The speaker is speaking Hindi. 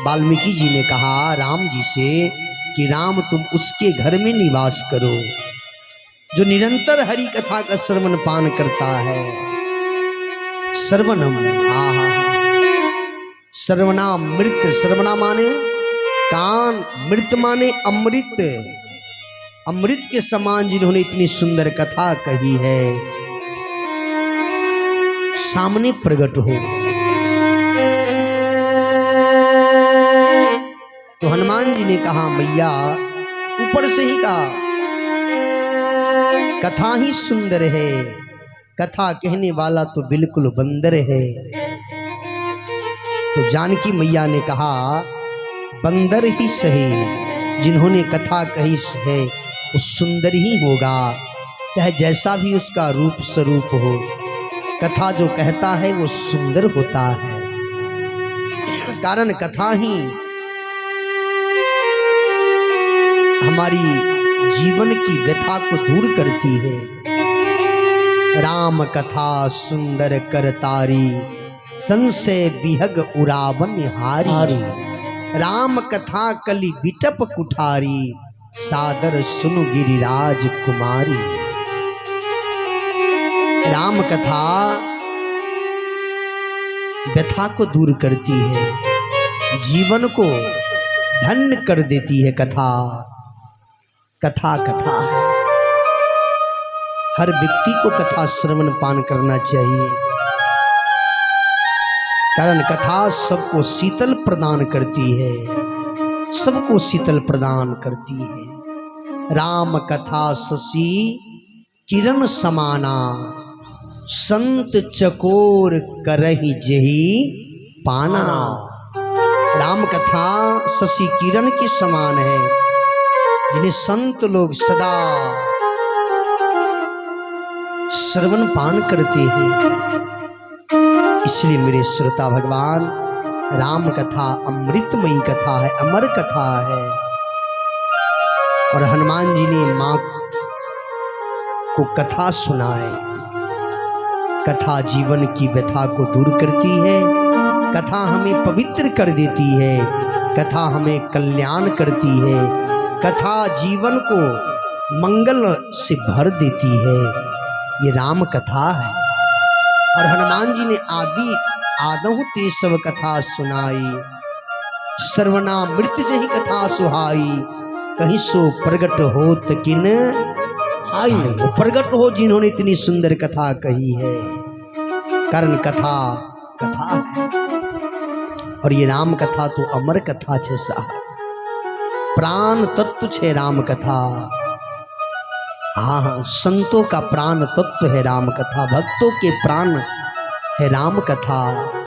वाल्मीकि जी ने कहा राम जी से कि राम तुम उसके घर में निवास करो जो निरंतर हरि कथा का श्रवण पान करता है। श्रवणम श्रवणामृत, श्रवणा माने कान, मृत माने अमृत। अमृत के समान जिन्होंने इतनी सुंदर कथा कही है, सामने प्रकट हो। तो हनुमान जी ने कहा मैया, ऊपर से ही कहा कथा ही सुंदर है, कथा कहने वाला तो बिल्कुल बंदर है। तो जानकी मैया ने कहा बंदर ही सही, जिन्होंने कथा कही है वो सुंदर ही होगा, चाहे जैसा भी उसका रूप स्वरूप हो। कथा जो कहता है वो सुंदर होता है, कारण कथा ही हमारी जीवन की व्यथा को दूर करती है। राम कथा सुंदर करतारी, संशय विहग उरावन हारी। राम कथा कलि बिटप कुठारी, सादर सुनु गिरिराज कुमारी। राम कथा व्यथा को दूर करती है, जीवन को धन्य कर देती है। कथा कथा कथा है। हर व्यक्ति को कथा श्रवण पान करना चाहिए, कारण कथा सबको शीतल प्रदान करती है, सबको शीतल प्रदान करती है। राम कथा शशि किरण समाना, संत चकोर करहि जेहि पाना। राम कथा शशि किरण के समान है, जिन्हें संत लोग सदा श्रवण पान करते हैं। इसलिए मेरे श्रोता भगवान, राम कथा अमृतमयी कथा है, अमर कथा है। और हनुमान जी ने मां को कथा सुनाए। कथा जीवन की व्यथा को दूर करती है, कथा हमें पवित्र कर देती है, कथा हमें कल्याण करती है, कथा जीवन को मंगल से भर देती है। ये राम कथा है। और हनुमान जी ने आदहु ते सब कथा सुनाई, श्रवणामृत जहि कथा सुहाई, कहीं सो प्रगट होत किन आई। वो प्रगट हो जिन्होंने इतनी सुंदर कथा कही है, कारण कथा कथा है। और ये राम कथा तो अमर कथा छे साहब, प्राण तत्व छे राम कथा। हाँ, संतों का प्राण तत्व है राम कथा, भक्तों के प्राण है राम कथा।